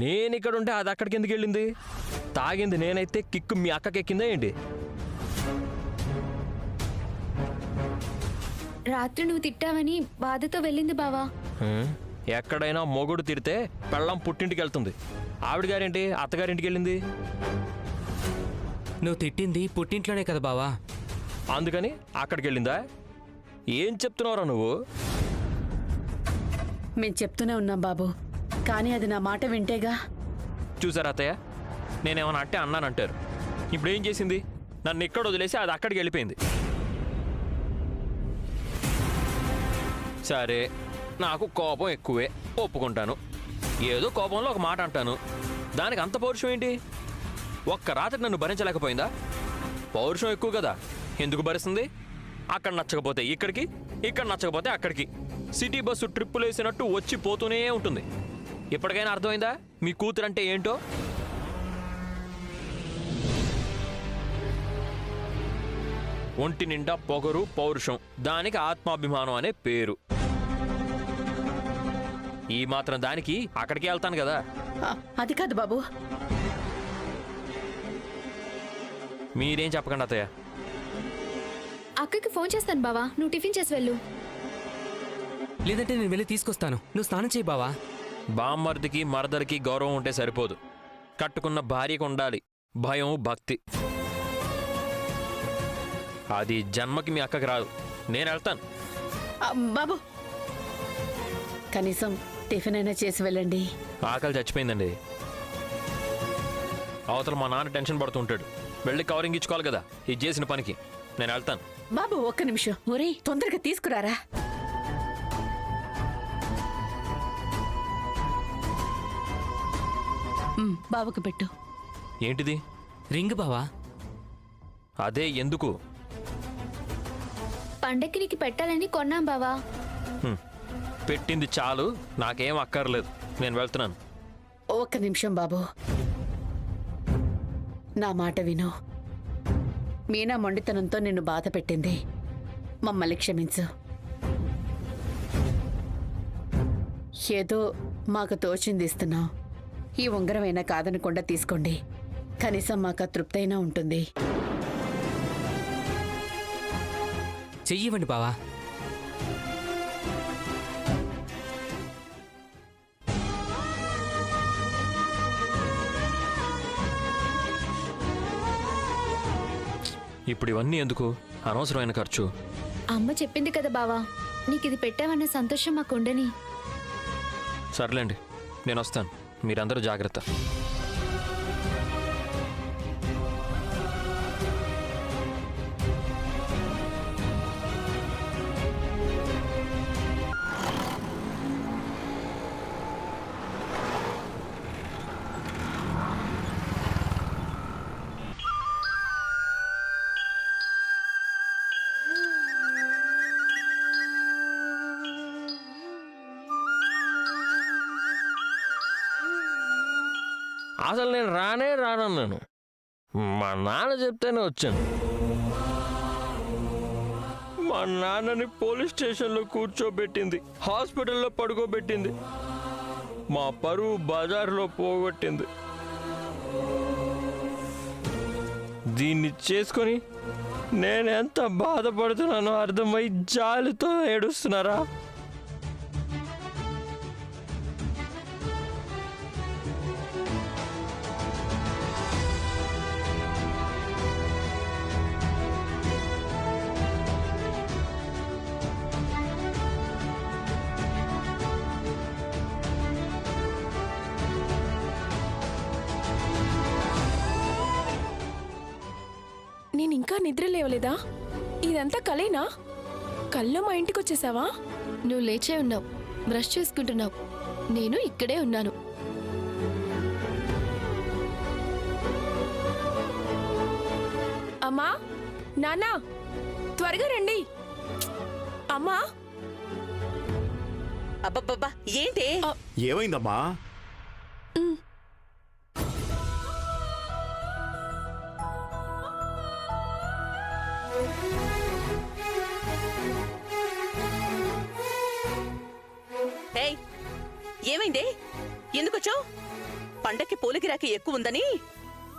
నేనిక్కడ ఉంటే అది అక్కడికి ఎందుకు వెళ్ళింది? తాగింది నేనైతే కిక్కు మీ అక్కకెక్కిందా ఏంటి? రాత్రి నువ్వు తిట్టావని బాధతో వెళ్ళింది బావా. ఎక్కడైనా మొగుడు తిడితే పెళ్ళం పుట్టింటికి వెళ్తుంది. ఆవిడ గారేంటి అత్తగారింటికి వెళ్ళింది? నువ్వు తిట్టింది పుట్టింట్లోనే కదా బావా, అందుకని అక్కడికి వెళ్ళిందా? ఏం చెప్తున్నావురా నువ్వు? మేం చెప్తూనే ఉన్నాం బాబు, కానీ అది నా మాట వింటేగా. చూసారా అత్తయ్య, నేనేమన్నా అంటే అన్నానంటారు. ఇప్పుడు ఏం చేసింది? నన్ను ఇక్కడ వదిలేసి అది అక్కడికి వెళ్ళిపోయింది. సరే, నాకు కోపం ఎక్కువే, ఒప్పుకుంటాను. ఏదో కోపంలో ఒక మాట అంటాను, దానికి అంత పౌరుషం ఏంటి? ఒక్క రాత్రి నన్ను భరించలేకపోయిందా? పౌరుషం ఎక్కువ కదా, ఎందుకు భరిస్తుంది? అక్కడ నచ్చకపోతే ఇక్కడికి, ఇక్కడ నచ్చకపోతే అక్కడికి సిటీ బస్సు ట్రిప్పులు వేసినట్టు వచ్చి పోతూనే ఉంటుంది. ఇప్పటికైనా అర్థమైందా మీ కూతురు అంటే ఏంటో? ఒంటి నిండా పొగరు పౌరుషం, దానికి ఆత్మాభిమానం అనే పేరు. ఈ మాత్రం దానికి అక్కడికి వెళ్తాను కదా. అది కాదు బాబు. మీరేం చెప్పకండి అత్తయ్య. అక్కకి ఫోన్ చేస్తాను బావా, నువ్వు టిఫిన్ చేసి వెళ్ళు. లేదంటే నేను వెళ్ళి తీసుకొస్తాను, నువ్వు స్నానం చేయి బావా. బామ్మర్దికి మరదరికి గౌరవం ఉంటే సరిపోదు, కట్టుకున్న భార్యకు ఉండాలి భయం భక్తి. అది జన్మకి మీ అక్కకి రాదు. నేను వెళ్తాను. బాబు కనీసం టిఫిన్ అయినా చేసి వెళ్ళండి. ఆకలి చచ్చిపోయిందండి. అవతల మా నాన్న టెన్షన్ పడుతుంటాడు, వెళ్ళి కవరింగ్ ఇచ్చుకోవాలి కదా ఇది చేసిన పనికి. నేను వెళ్తాను. బాబు ఒక్క నిమిషం, ఒరే తొందరగా తీసుకురారా. బాబుకి పెట్టు. ఏంటిది? రింగ్ బావా. అదే ఎందుకు? పండక్కి నీకు పెట్టాలని కొన్నాం బావా. పెట్టింది చాలు, నాకేం అక్కర్లేదు. నేను వెళ్తున్నాను. ఒక్క నిమిషం బాబు, నా మాట విను. మీనా మొండితనంతో నిన్ను బాధ పెట్టింది, మమ్మల్ని క్షమించు. ఏదో మాకు తోచింది ఇస్తున్నావు. ఈ ఉంగరమైనా కాదనకుండా తీసుకోండి, కనీసం మాకు తృప్తైనా ఉంటుంది. చెయ్యివ్వండి బావా. ఇప్పుడు ఇవన్నీ ఎందుకు? అనవసరమైన ఖర్చు. అమ్మ చెప్పింది కదా బావా, నీకు ఇది పెట్టావన్న సంతోషం మాకు ఉండని. సర్లేండి, నేను వస్తాను. మీరందరూ జాగ్రత్త. అసలు నేను రానన్నాను. మా నాన్న చెప్తేనే వచ్చాను. మా నాన్నని పోలీస్ స్టేషన్లో కూర్చోబెట్టింది, హాస్పిటల్లో పడుకోబెట్టింది, మా పరువు బజార్లో పోగొట్టింది. దీన్ని చేసుకొని నేనెంత బాధపడుతున్నానో అర్థమై జాలితో ఏడుస్తున్నారా? నేనింకా నిద్ర లేవలేదా? ఇదంతా కలేనా? కల్లో మా ఇంటికి వచ్చేసావా? నువ్వు లేచే ఉన్నావు, బ్రష్ చేసుకుంటున్నావు, నేను ఇక్కడే ఉన్నాను. అమ్మా, నాన్నా, త్వరగా రండి. అమ్మా. అబ్బబ్బబ్బా ఏంటి? ఏమైందమ్మా? ఏమైంది? ఎందుకొచ్చావు? పండక్కి పూల గిరాకీ ఎక్కువ ఉందని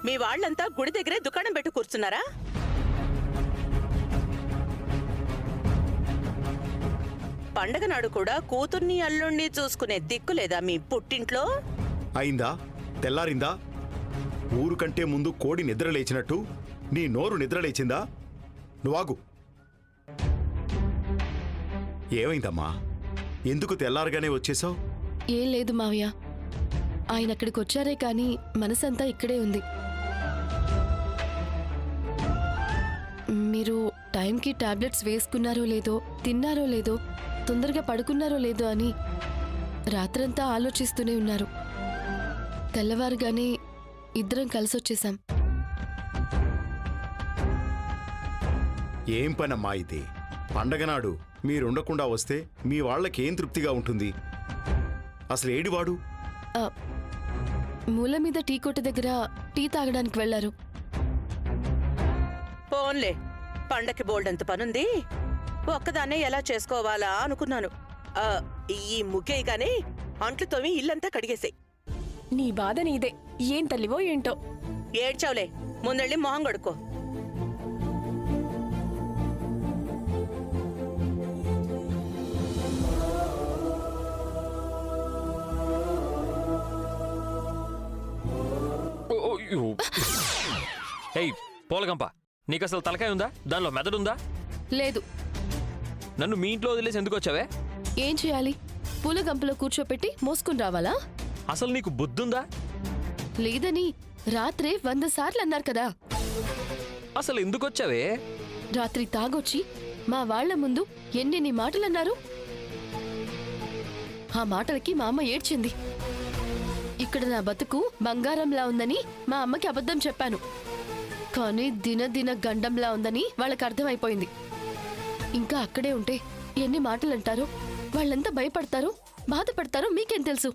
మీ వాళ్ళంతా గుడి దగ్గరే దుకాణం పెట్టు కూర్చున్నారా? పండగ నాడు కూడా కూతుర్ని అల్లుణ్ణి చూసుకునే దిక్కు లేదా మీ పుట్టింట్లో? అయిందా? తెల్లారిందా? ఊరు కంటే ముందు కోడి నిద్ర లేచినట్టు నీ నోరు నిద్ర లేచిందా? నువ్వాగు. ఏమైందమ్మా? ఎందుకు తెల్లారగానే వచ్చేసావు? ఏం లేదు మావయ్య, ఆయన అక్కడికి వచ్చారే కానీ మనసంతా ఇక్కడే ఉంది. మీరు టైంకి టాబ్లెట్స్ వేసుకున్నారో లేదో, తిన్నారో లేదో, తొందరగా పడుకున్నారో లేదో అని రాత్రంతా ఆలోచిస్తూనే ఉన్నారు. తెల్లవారుగానే ఇద్దరం కలిసొచ్చేశాం. ఏం పనమ్మా ఇది? పండగనాడు మీరుండకుండా వస్తే మీ వాళ్ళకేం తృప్తిగా ఉంటుంది? అసలు ఏడివాడు? ఆ, మూల మీద టీ కొట్టు దగ్గర టీ తాగడానికి వెళ్లారు. పోన్లే, పండక్కి బోల్డంత పనుంది, ఒక్కదాన్నే ఎలా చేసుకోవాలా అనుకున్నాను. ఈ ముగ్గేయగానే అంట్లు తోమి ఇల్లంతా కడిగేసాయి. నీ బాధ నీదే. ఏం తల్లివో ఏంటో. ఏడ్చావులే, ముందెళ్ళి మొహం కడుక్కో. ఏయ్ పోలగంప, నీకు అసలు తలకాయ ఉందా? దానిలో మెదడుందా? లేదు. నన్ను మీ ఇంట్లో వదిలేసి ఎందుకు వచ్చావే? ఏం చేయాలి? పూల గంపలో కూర్చోపెట్టి మోసుకుని రావాలా? అసలు నీకు బుద్ధుందా? లేదని రాత్రే 100 సార్లు అన్నారు కదా. అసలు ఎందుకు వచ్చావే? రాత్రి తాగొచ్చి మా వాళ్ల ముందు ఎన్నెన్ని మాటలన్నారు. ఆ మాటలకి మా అమ్మ ఏడ్చింది. ఇక్కడ నా బతుకు బంగారంలా ఉందని మా అమ్మకి అబద్ధం చెప్పాను. కానీ దినదిన గండంలా ఉందని వాళ్ళకి అర్థమైపోయింది. ఇంకా అక్కడే ఉంటే ఎన్ని మాటలు అంటారో, వాళ్ళంతా భయపడతారో, బాధపడతారో మీకేం తెలుసు?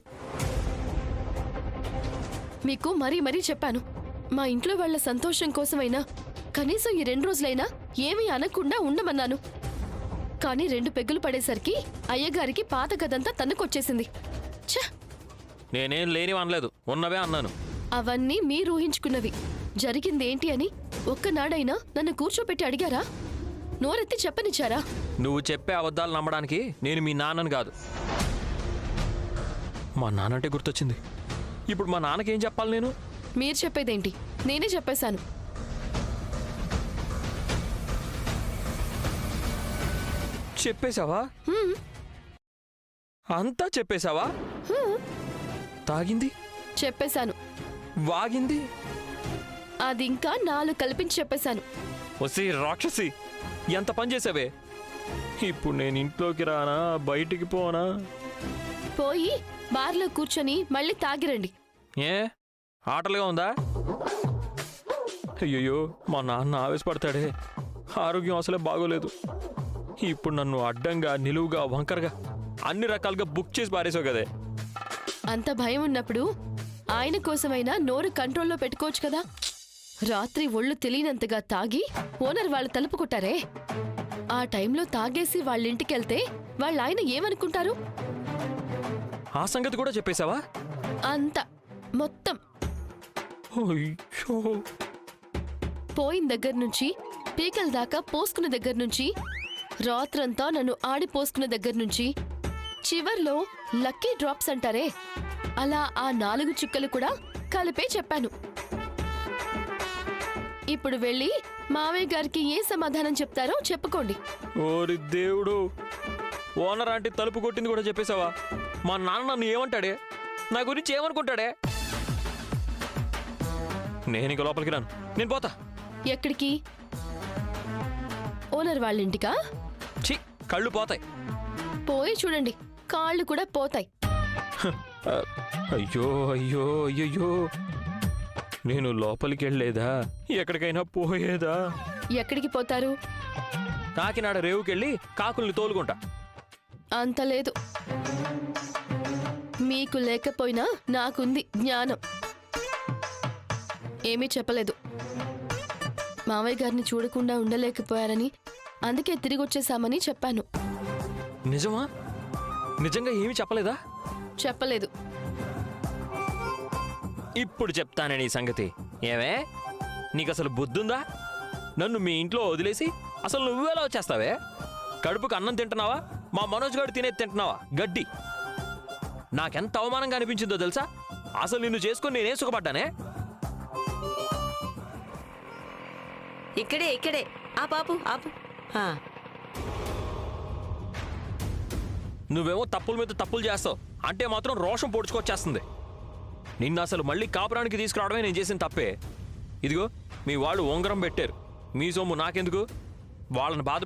మీకు మరీ మరీ చెప్పాను, మా ఇంట్లో వాళ్ళ సంతోషం కోసమైనా కనీసం ఈ 2 రోజులైనా ఏమీ అనకుండా ఉండమన్నాను. కానీ 2 పెగ్గులు పడేసరికి అయ్యగారికి పాత గదంతా తన్నుకొచ్చేసింది. ఛ! నేనేం లేనివి అనలేదు, ఉన్నవే అన్నాను. అవన్నీ మీరు ఊహించుకున్నవి. జరిగిందేంటి అని ఒక్కనాడైనా నన్ను కూర్చోపెట్టి అడిగారా? నోరెత్తి చెప్పనిచ్చారా? నువ్వు చెప్పే అబద్ధాలు నమ్మడానికి నేను మీ నాన్నను కాదు. మా నాన్నంటే గుర్తొచ్చింది. ఇప్పుడు మా నాన్నకేం చెప్పాలి నేను? మీరు చెప్పేదేంటి? నేనే చెప్పేశాను. చెప్పేశావా? అంతా చెప్పేశావా? తాగింది, చెప్పేశాను. వాగింది, అది ఇంకా 4 కల్పించి చెప్పేశాను. వసి రాక్షసి, ఎంత పని చేసావే? ఇప్పుడు నేను ఇంట్లోకి రానా, బయటికి పోనా? పోయి బార్లో కూర్చొని మళ్ళీ తాగిరండి. ఏ ఆటలుగా ఉందా? అయ్యయ్యో, మా నాన్న ఆవేశపడతాడే. ఆరోగ్యం అసలే బాగోలేదు. ఇప్పుడు నన్ను అడ్డంగా, నిలువుగా, వంకరగా అన్ని రకాలుగా బుక్ చేసి పారేసావు కదే. అంత భయం ఉన్నప్పుడు ఆయన కోసమైనా నోరు కంట్రోల్లో పెట్టుకోవచ్చు కదా. రాత్రి ఒళ్ళు తెలియనంతగా తాగి ఓనర్ వాళ్ళు తలుపు కొట్టారే, ఆ టైంలో తాగేసి వాళ్ళింటికెళ్తే వాళ్ళ ఆయన ఏమనుకుంటారు? ఆ సంగతి కూడా చెప్పేశావా? అంత మొత్తం. అయ్యో, పోయిన దగ్గర నుంచి పీకల దాకా పోసుకున్న దగ్గర నుంచి, రాత్రంతా నన్ను ఆడి పోసుకున్న దగ్గర నుంచి, చివర్లో లక్కీ డ్రాప్స్ అంటారే, అలా ఆ 4 చుక్కలు కూడా కలిపే చెప్పాను. ఇప్పుడు వెళ్ళి మావయ్య గారికి ఏ సమాధానం చెప్తారో చెప్పుకోండి. ఓరి దేవుడు, ఓనర్ ఆంటీ తలుపు కొట్టింది కూడా చెప్పేశావా? మా నాన్న నన్ను ఏమంటాడే? నా గురించి ఏమనుకుంటాడే? నేను ఇక లోపలికి రాను, నేను పోతా. ఎక్కడికి? ఓనర్ వాళ్ళింటికా? ఛీ, కళ్ళు పోతాయి. పోయి చూడండి, కాళ్ళు కూడా పోతాయి. అయ్యో అయ్యో అయ్యయ్యో, నేను లోపలికి వెళ్ళేదా? ఎక్కడికైనా పోయేదా? ఎక్కడికి పోతారు? కాకినాడ రేవుకెళ్ళి కాకుల్ని తోలుకుంటా. అంత లేదు. మీకు లేకపోయినా నాకుంది జ్ఞానం. ఏమీ చెప్పలేదు. మావయ్య గారిని చూడకుండా ఉండలేకపోయారని, అందుకే తిరిగొచ్చేశామని చెప్పాను. నిజమా? నిజంగా ఏమీ చెప్పలేదా? చెప్పలేదు. ఇప్పుడు చెప్తానే నీ సంగతి. ఏమే, నీకు అసలు బుద్ధుందా? నన్ను మీ ఇంట్లో వదిలేసి అసలు నువ్వేలా వచ్చేస్తావే? కడుపుకు అన్నం తింటున్నావా? మా మనోజ్ గారు తినేది తింటున్నావా? గడ్డి. నాకెంత అవమానంగా అనిపించిందో తెలుసా? అసలు నిన్ను చేసుకుని నేనేం సుఖపడ్డానే? ఇక్కడే ఆ పాపు ఆపు. ఆ, నువ్వేమో తప్పుల మీద తప్పులు చేస్తావు అంటే మాత్రం రోషం పొడుచుకొచ్చేస్తుంది. నిన్ను అసలు మళ్ళీ కాపురానికి తీసుకురావడమే నేను చేసిన తప్పే. ఇదిగో మీ వాళ్ళు ఉంగరం పెట్టారు, మీ సొమ్ము నాకెందుకు? వాళ్ళని బాధ